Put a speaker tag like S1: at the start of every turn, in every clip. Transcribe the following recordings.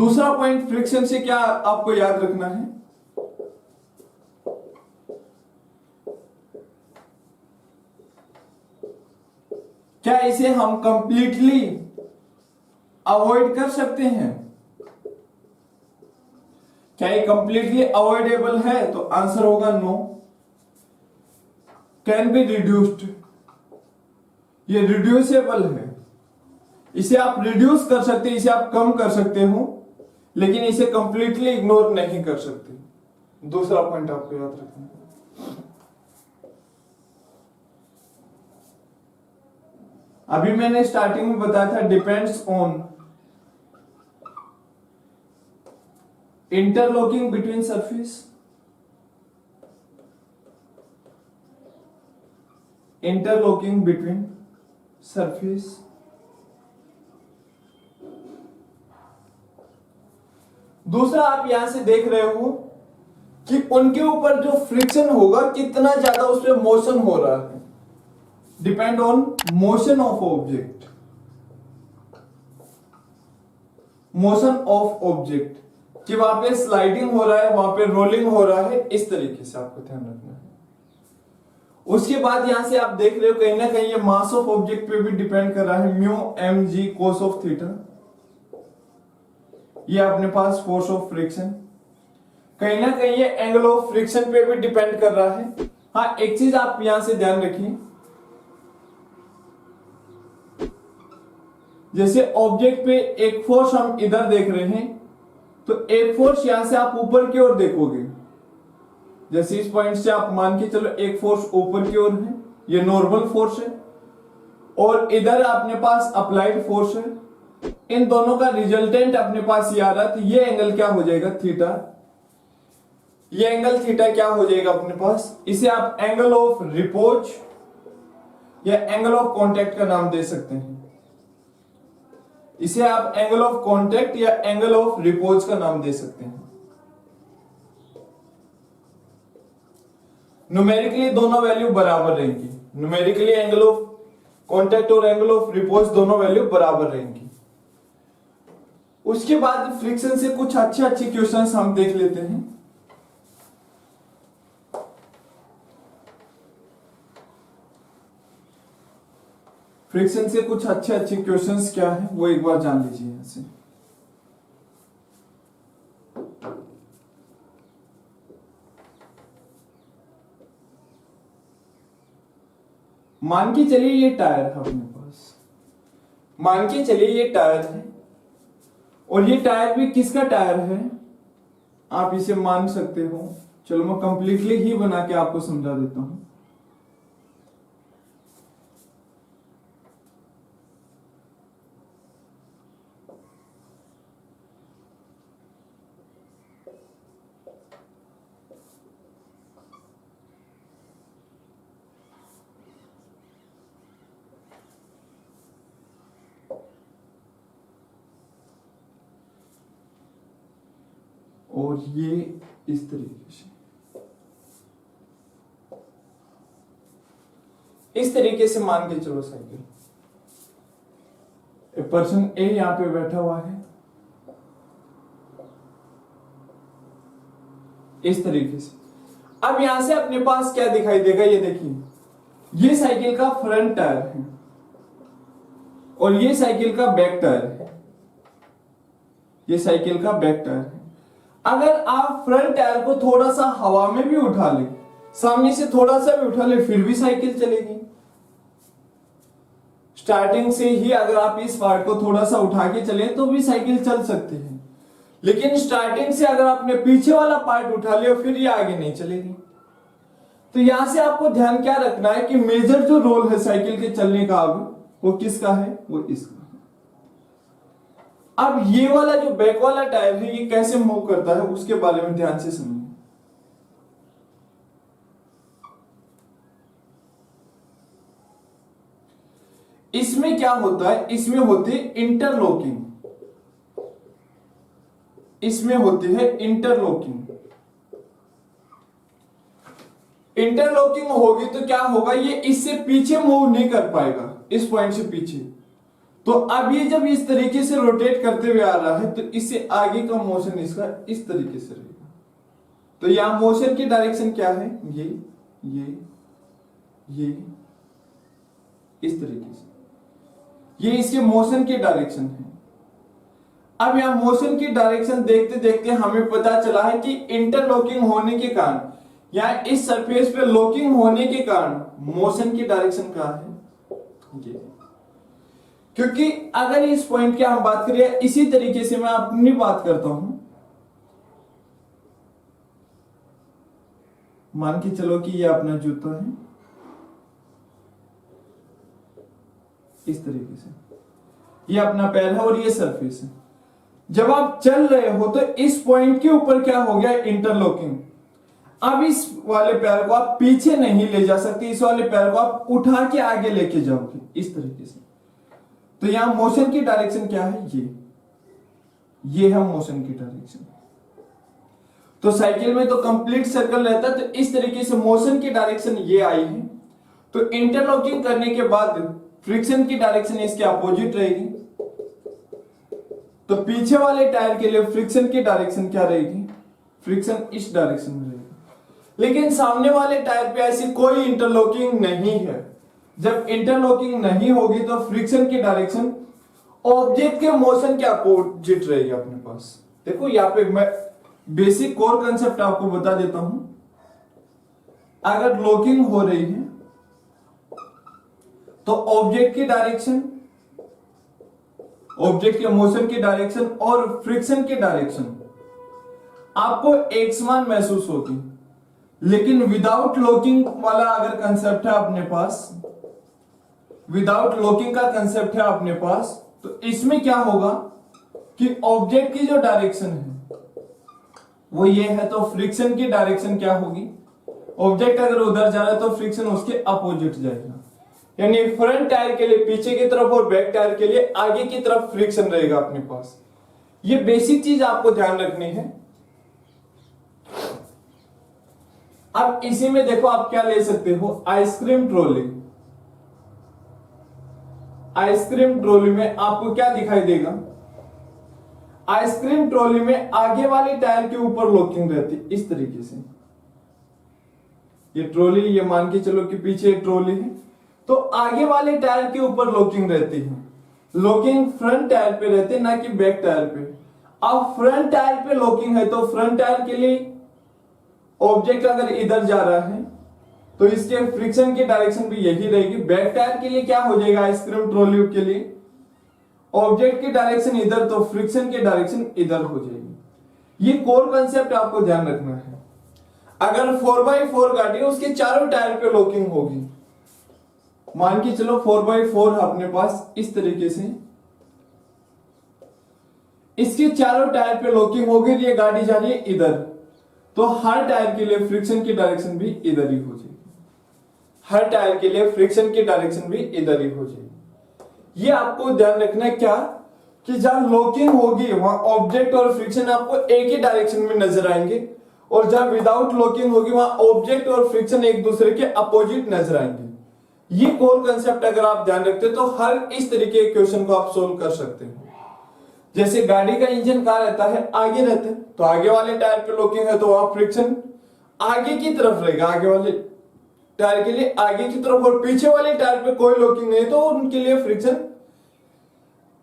S1: दूसरा point friction से क्या आपको याद रखना है, क्या इसे हम कंप्लीटली अवॉइड कर सकते हैं? क्या ये कंप्लीटली अवॉइडेबल है? तो आंसर होगा नो। कैन बी रिड्यूस्ड, ये रिड्यूसेबल है, इसे आप रिड्यूस कर सकते हैं, इसे आप कम कर सकते हो, लेकिन इसे कंप्लीटली इग्नोर नहीं कर सकते। दूसरा पॉइंट आपको याद रखना है। अभी मैंने स्टार्टिंग में बताया था depends on interlocking between surface, interlocking between surface. दूसरा आप यहां से देख रहे हो कि उनके ऊपर जो फ्रिक्शन होगा कितना ज्यादा उस पर मोशन हो रहा है, depend on motion of object, motion of object, कि वहां पे स्लाइडिंग हो रहा है, वहां पे रोलिंग हो रहा है, इस तरीके से आपको ध्यान रखना है। उसके बाद यहां से आप देख रहे हो कहीं ना कहीं ये मास ऑफ ऑब्जेक्ट पे भी डिपेंड कर रहा है, mu m g cos of theta, ये अपने पास फोर्स ऑफ फ्रिक्शन, कहीं ना कहीं ये एंगल ऑफ फ्रिक्शन पे भी डिपेंड कर रहा है। हाँ, एक चीज आप यहां से ध्यान रखिए, जैसे ऑब्जेक्ट पे एक फोर्स हम इधर देख रहे हैं, तो एक फोर्स यहां से आप ऊपर की ओर देखोगे, जैसे इस पॉइंट से आप मान के चलो एक फोर्स ऊपर की ओर है, ये नॉर्मल फोर्स है, और इधर अपने पास अप्लाइड फोर्स है, इन दोनों का रिजल्टेंट अपने पास ये आ रहा है, तो ये एंगल क्या हो जाएगा, थीटा। ये एंगल थीटा क्या हो जाएगा अपने पास, इसे आप एंगल ऑफ रिपोज या एंगल ऑफ कांटेक्ट का नाम दे सकते हैं, इसे आप एंगल ऑफ कांटेक्ट या एंगल ऑफ रिपोज का नाम दे सकते हैं। न्यूमेरिकली दोनों वैल्यू बराबर रहेंगी, न्यूमेरिकली एंगल ऑफ कांटेक्ट और एंगल ऑफ रिपोज दोनों वैल्यू बराबर रहेंगी। उसके बाद फ्रिक्शन से कुछ अच्छे क्वेश्चंस हम देख लेते हैं। फ्रिक्शन से कुछ अच्छे क्वेश्चंस क्या है वो एक बार जान लीजिए यहां से। मान के चलिए ये टायर है अपने पास, मान के चलिए ये टायर है, और ये टायर भी किसका टायर है, आप इसे मान सकते हो। चलो मैं कंप्लीटली ही बना के आपको समझा देता हूं। और ये इस तरीके से, इस तरीके से मान के चलो साइकिल, एक पर्सन ए यहां पे बैठा हुआ है, इस तरीके से। अब यहां से अपने पास क्या दिखाई देगा, ये देखिए, ये साइकिल का फ्रंट टायर है और ये साइकिल का बैक टायर है, ये साइकिल का बैक टायर है। अगर आप फ्रंट टायर को थोड़ा सा हवा में भी उठा ले, सामने से थोड़ा सा भी उठा ले, फिर भी साइकिल चलेगी। स्टार्टिंग से ही अगर आप इस पार्ट को थोड़ा सा उठा के चले तो भी साइकिल चल सकती है, लेकिन स्टार्टिंग से अगर आपने पीछे वाला पार्ट उठा लिया फिर ये आगे नहीं चलेगी। तो यहां से आपको ध्यान क्या रखना है कि मेजर जो रोल है साइकिल के चलने का अब वो किसका है, वो इसका। अब ये वाला जो बैक वाला टायर है ये कैसे मूव करता है उसके बारे में ध्यान से समझिए। इसमें क्या होता है, इसमें होती है इंटरलॉकिंग, इसमें होती है इंटरलॉकिंग। इंटरलॉकिंग होगी तो क्या होगा, ये इससे पीछे मूव नहीं कर पाएगा, इस पॉइंट से पीछे, तो अब ये जब इस तरीके से रोटेट करते हुए आ रहा है तो इससे आगे का मोशन इसका इस तरीके से रहेगा। तो यहां मोशन की डायरेक्शन क्या है, ये इस तरीके से, ये इसके मोशन की डायरेक्शन है। अब यहां मोशन की डायरेक्शन देखते देखते हमें पता चला है कि इंटरलॉकिंग होने के कारण या इस सरफेस पे लॉकिंग होने के कारण मोशन की डायरेक्शन कहां है, ये। क्योंकि अगर इस पॉइंट की हम बात करें, इसी तरीके से मैं अपनी बात करता हूं, मान के चलो कि ये अपना जूता है, इस तरीके से ये अपना पैर है और ये सरफेस है। जब आप चल रहे हो तो इस पॉइंट के ऊपर क्या हो गया, इंटरलॉकिंग। अब इस वाले पैर को आप पीछे नहीं ले जा सकते, इस वाले पैर को आप उठा के आगे लेके जाओगे इस तरीके से। तो यहां मोशन की डायरेक्शन क्या है, ये है मोशन की डायरेक्शन। तो साइकिल में तो कंप्लीट सर्कल रहता है, तो इस तरीके से मोशन की डायरेक्शन ये आई है। तो इंटरलॉकिंग करने के बाद फ्रिक्शन की डायरेक्शन इसके अपोजिट रहेगी। तो पीछे वाले टायर के लिए फ्रिक्शन की डायरेक्शन क्या रहेगी, फ्रिक्शन इस डायरेक्शन में रहेगी। लेकिन सामने वाले टायर पे ऐसी कोई इंटरलॉकिंग नहीं है। जब इंटरलॉकिंग नहीं होगी तो फ्रिक्शन की डायरेक्शन ऑब्जेक्ट के मोशन के अपोजिट रहेगी अपने पास। देखो यहां पे मैं बेसिक कोर कंसेप्ट आपको बता देता हूं। अगर लॉकिंग हो रही है तो ऑब्जेक्ट की डायरेक्शन, ऑब्जेक्ट के मोशन की डायरेक्शन और फ्रिक्शन की डायरेक्शन आपको एक समान महसूस होगी। लेकिन विदाउट लॉकिंग वाला अगर कंसेप्ट है अपने पास, विदाउट लॉकिंग का कंसेप्ट है अपने पास, तो इसमें क्या होगा कि ऑब्जेक्ट की जो डायरेक्शन है वो ये है, तो फ्रिक्शन की डायरेक्शन क्या होगी, ऑब्जेक्ट अगर उधर जा रहा है तो फ्रिक्शन उसके अपोजिट जाएगा। यानी फ्रंट टायर के लिए पीछे की तरफ और बैक टायर के लिए आगे की तरफ फ्रिक्शन रहेगा अपने पास। ये बेसिक चीज आपको ध्यान रखनी है। अब इसी में देखो आप क्या ले सकते हो, आइसक्रीम ट्रॉली। आइसक्रीम ट्रॉली में आपको क्या दिखाई देगा, आइसक्रीम ट्रॉली में आगे वाले टायर के ऊपर लॉकिंग रहती है इस तरीके से। ये ट्रॉली, ये मान के चलो कि पीछे ट्रॉली है, तो आगे वाले टायर के ऊपर लॉकिंग रहती है। लॉकिंग फ्रंट टायर पे रहती है, ना कि बैक टायर पे। अब फ्रंट टायर पे लॉकिंग है तो फ्रंट टायर के लिए ऑब्जेक्ट अगर इधर जा रहा है तो इसके फ्रिक्शन की डायरेक्शन भी यही रहेगी। बैक टायर के लिए क्या हो जाएगा, आइसक्रीम ट्रॉली के लिए ऑब्जेक्ट की डायरेक्शन इधर, तो फ्रिक्शन की डायरेक्शन इधर हो जाएगी। ये कोर कंसेप्ट आपको ध्यान रखना है। अगर 4x4 गाड़ी है उसके चारों टायर पे लॉकिंग होगी, मान के चलो 4x4 अपने पास इस तरीके से, इसके चारों टायर पे लॉकिंग होगी, ये गाड़ी जा रही है इधर, तो हर टायर के लिए फ्रिक्शन की डायरेक्शन भी इधर ही हो जाएगी। हर टायर के लिए फ्रिक्शन की डायरेक्शन भी इधर ही हो जाएगी। ये आपको ध्यान रखना है क्या, कि जहां लॉकिंग होगी वहां ऑब्जेक्ट और फ्रिक्शन आपको एक ही डायरेक्शन में नजर आएंगे, और जहां विदाउट लॉकिंग होगी वहां ऑब्जेक्ट और फ्रिक्शन एक दूसरे के अपोजिट नजर आएंगे। ये कोर कंसेप्ट अगर आप ध्यान रखते हो तो हर इस तरीके के क्वेश्चन को आप सोल्व कर सकते हो। जैसे गाड़ी का इंजन कहां रहता है, आगे रहता है, तो आगे वाले टायर पे लॉकिंग है तो वहां फ्रिक्शन आगे की तरफ रहेगा, आगे वाले टायर के लिए आगे की तरफ, और पीछे वाले टायर पे कोई लॉकिंग नहीं तो उनके लिए फ्रिक्शन,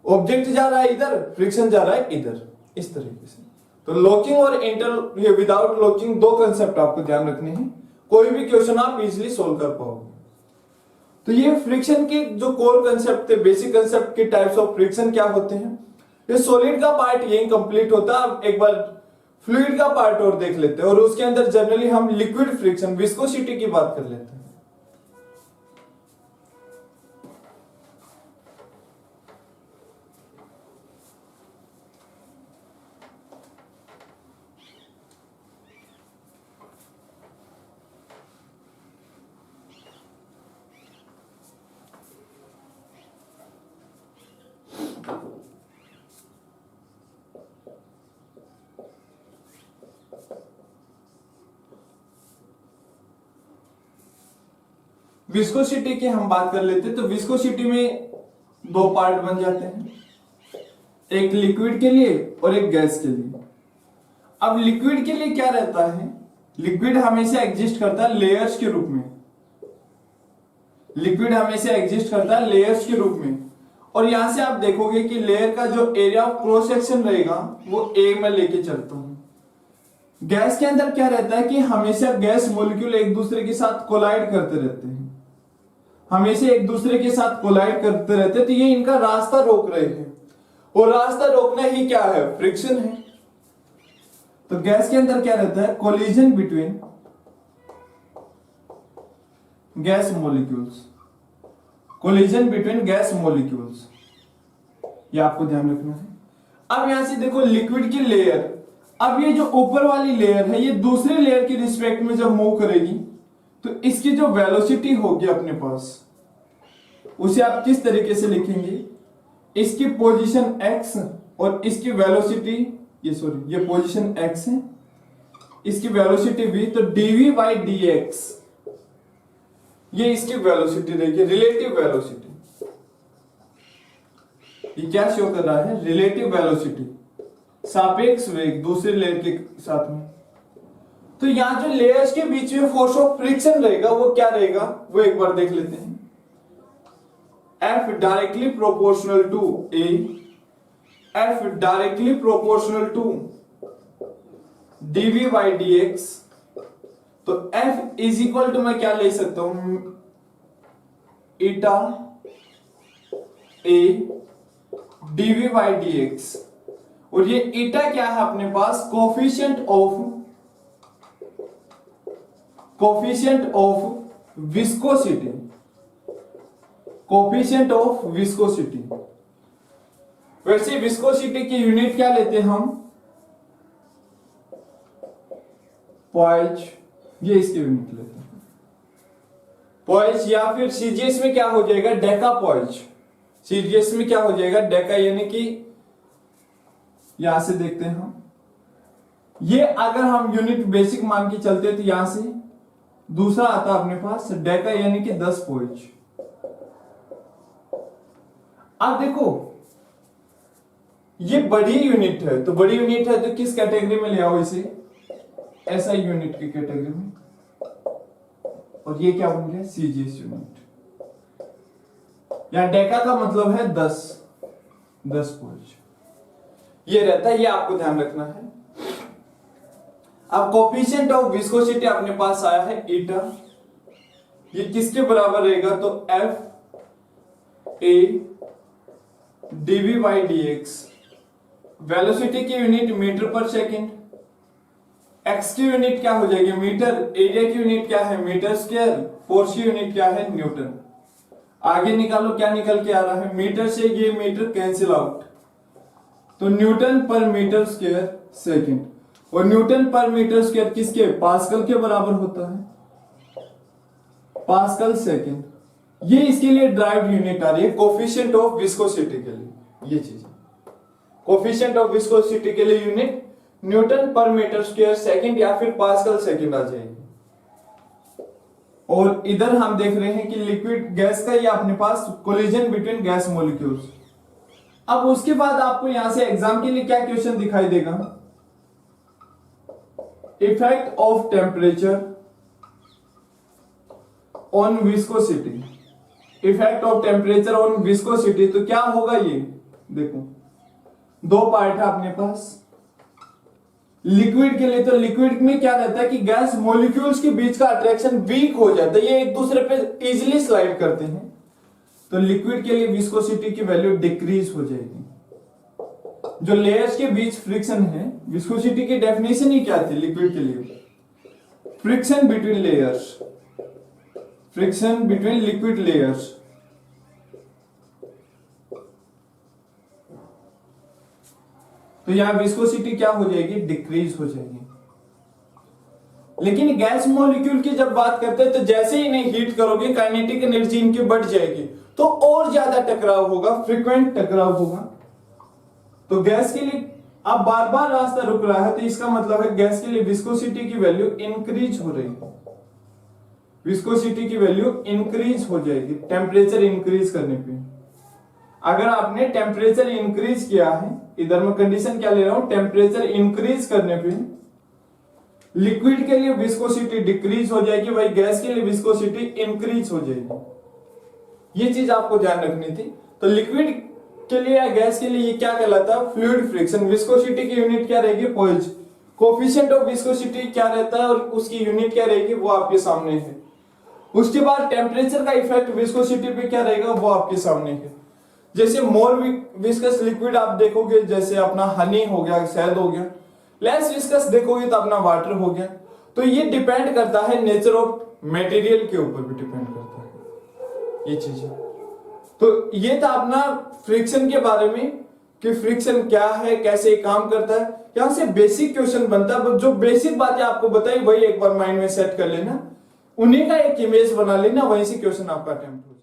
S1: ऑब्जेक्ट जा रहा है इधर, फ्रिक्शन जा रहा है इधर, इस तरीके से। तो लॉकिंग और इंटर, ये विदाउट लॉकिंग, दो कंसेप्ट आपको ध्यान रखने हैं। कोई भी क्वेश्चन आप इजीली सोल्व कर पाओगे। तो ये फ्रिक्शन के जो कोर कंसेप्ट थे, बेसिक कंसेप्ट के टाइप्स ऑफ फ्रिक्शन क्या होते हैं, ये सॉलिड का पार्ट यही कंप्लीट होता है। अब एक बार फ्लूइड का पार्ट और देख लेते हैं, और उसके अंदर जनरली हम लिक्विड फ्रिक्शन, विस्कोसिटी की बात कर लेते हैं। विस्कोसिटी की हम बात कर लेते हैं। तो विस्कोसिटी में दो पार्ट बन जाते हैं, एक लिक्विड के लिए और एक गैस के लिए। अब लिक्विड के लिए क्या रहता है, लिक्विड हमेशा एग्जिस्ट करता है लेयर्स के रूप में, लिक्विड हमेशा एग्जिस्ट करता है लेयर्स के रूप में। और यहां से आप देखोगे कि लेयर का जो एरिया ऑफ क्रॉस सेक्शन रहेगा वो ए में लेके चलता हूं। गैस के अंदर क्या रहता है कि हमेशा गैस मॉलिक्यूल एक दूसरे के साथ कोलाइड करते रहते हैं, हमेशा एक दूसरे के साथ कोलाइड करते रहते हैं, तो ये इनका रास्ता रोक रहे हैं, और रास्ता रोकना ही क्या है, फ्रिक्शन है। तो गैस के अंदर क्या रहता है, collision between gas molecules, collision between gas molecules, ये आपको ध्यान रखना है। अब यहां से देखो लिक्विड की लेयर, अब ये जो ऊपर वाली लेयर है ये दूसरे लेयर की रिस्पेक्ट में जब मूव करेगी तो इसकी जो वेलोसिटी होगी अपने पास, उसे आप किस तरीके से लिखेंगे, इसकी पोजीशन x और इसकी वेलोसिटी, ये पोजीशन x है, इसकी वेलोसिटी v, तो dv बाई dx ये इसकी वेलोसिटी रहेगी, रिलेटिव वेलोसिटी। ये क्या शो कर रहा है, रिलेटिव वेलोसिटी, सापेक्ष वेग दूसरे लेयर के साथ में। तो यहां जो लेयर्स के बीच में फोर्स ऑफ फ्रिक्शन रहेगा वो क्या रहेगा, वो एक बार देख लेते हैं। F directly proportional to A, F directly proportional to dv by dx, तो F इज इक्वल टू मैं क्या ले सकता हूं, eta A dv by dx, और ये ईटा क्या है अपने पास, coefficient of viscosity, coefficient of viscosity. वैसे विस्कोसिटी की यूनिट क्या लेते हैं हम, पॉइज, ये इसकी यूनिट लेते हैं पॉइज, या फिर सीजीएस में क्या हो जाएगा, डेका पॉइज। सीजीएस में क्या हो जाएगा, डेका, यानी कि यहां से देखते हैं हम, ये अगर हम यूनिट बेसिक मान के चलते तो यहां से दूसरा आता अपने पास डेका, यानी कि 10 पॉइज। अब देखो ये बड़ी यूनिट है, तो बड़ी यूनिट है तो किस कैटेगरी में ले आओ इसे, एसआई यूनिट की कैटेगरी में, और ये क्या बन गया, सीजीएस यूनिट। यहां डेका का मतलब है 10 पॉइज, ये रहता है, ये आपको ध्यान रखना है। अब कोफिशिएंट ऑफ विस्कोसिटी अपने पास आया है ईटा, ये किसके बराबर रहेगा, तो F A dv by dx, velocity की यूनिट मीटर पर सेकेंड, x की यूनिट क्या हो जाएगी, मीटर, एरिया की यूनिट क्या है, मीटर स्क्वायर, फोर्स की यूनिट क्या है, न्यूटन। आगे निकालो क्या निकल के आ रहा है, मीटर से ये मीटर कैंसिल आउट, तो न्यूटन पर मीटर स्क्वायर सेकेंड, और न्यूटन पर मीटर स्क्वायर किसके, पास्कल के बराबर होता है, पास्कल सेकेंड। ये इसके लिए ड्राइव्ड यूनिट आ रही है कोफिशिएंट ऑफ विस्कोसिटी के लिए, ये चीज कोफिशिएंट ऑफ विस्कोसिटी के लिए यूनिट न्यूटन पर मीटर स्क्वायर सेकेंड या फिर पास्कल सेकेंड आ जाएगी। और इधर हम देख रहे हैं कि लिक्विड गैस का ये अपने पास कोलिजन बिटवीन गैस मॉलिक्यूल्स। अब उसके बाद आपको यहां से एग्जाम के लिए क्या क्वेश्चन दिखाई देगा, effect of temperature on viscosity, effect of temperature on viscosity. तो क्या होगा, ये देखो दो पार्ट है अपने पास लिक्विड के लिए, तो लिक्विड में क्या रहता है कि गैस मॉलिक्यूल्स के बीच का अट्रैक्शन वीक हो जाता है, ये एक दूसरे पे इजीली स्लाइड करते हैं, तो लिक्विड के लिए विस्कोसिटी की वैल्यू डिक्रीज हो जाएगी। जो लेयर्स के बीच फ्रिक्शन है, विस्कोसिटी की डेफिनेशन ही क्या थी लिक्विड के लिए, friction between layers, friction between liquid layers. तो यहां विस्कोसिटी क्या हो जाएगी, डिक्रीज हो जाएगी। लेकिन गैस मॉलिक्यूल की जब बात करते हैं तो जैसे ही इन्हें हीट करोगे काइनेटिक एनर्जी इनकी बढ़ जाएगी, तो और ज्यादा टकराव होगा, फ्रीक्वेंट टकराव होगा। तो गैस के लिए अब बार बार रास्ता रुक रहा है, तो इसका मतलब है गैस के लिए विस्कोसिटी की वैल्यू इंक्रीज हो रही है, विस्कोसिटी की वैल्यू इंक्रीज हो जाएगी टेम्परेचर इंक्रीज करने पे। अगर आपने टेम्परेचर इंक्रीज किया है, इधर मैं कंडीशन क्या ले रहा हूं, टेम्परेचर इंक्रीज करने पे लिक्विड के लिए विस्कोसिटी डिक्रीज हो जाएगी, वही गैस के लिए विस्कोसिटी इंक्रीज हो जाएगी। ये चीज आपको ध्यान रखनी थी। तो लिक्विड के लिए या गैस के लिए ये क्या कहलाता है, फ्लूइड फ्रिक्शन। विस्कोसिटी की यूनिट क्या रहेगी, पोल्स। कोफिशिएंट ऑफ विस्कोसिटी क्या रहता है और उसकी यूनिट क्या रहेगी, वो आपके सामने है। उसके बाद टेम्परेचर का इफेक्ट विस्कोसिटी पे क्या रहेगा, वो आपके सामने है। जैसे मोर विस्कस लिक्विड आप देखोगे, जैसे अपना हनी हो गया, शहद हो गया। लेस विस्कस देखोगे तो अपना वाटर हो गया। तो ये डिपेंड करता है नेचर ऑफ मटेरियल के ऊपर भी डिपेंड करता है ये चीजें। तो ये था अपना फ्रिक्शन के बारे में कि फ्रिक्शन क्या है, कैसे काम करता है। यहां से बेसिक क्वेश्चन बनता है, जो बेसिक बातें आपको बताई वही एक बार माइंड में सेट कर लेना, उन्हीं का एक इमेज बना लेना, वहीं से क्वेश्चन आपका अटेम्प्ट हो।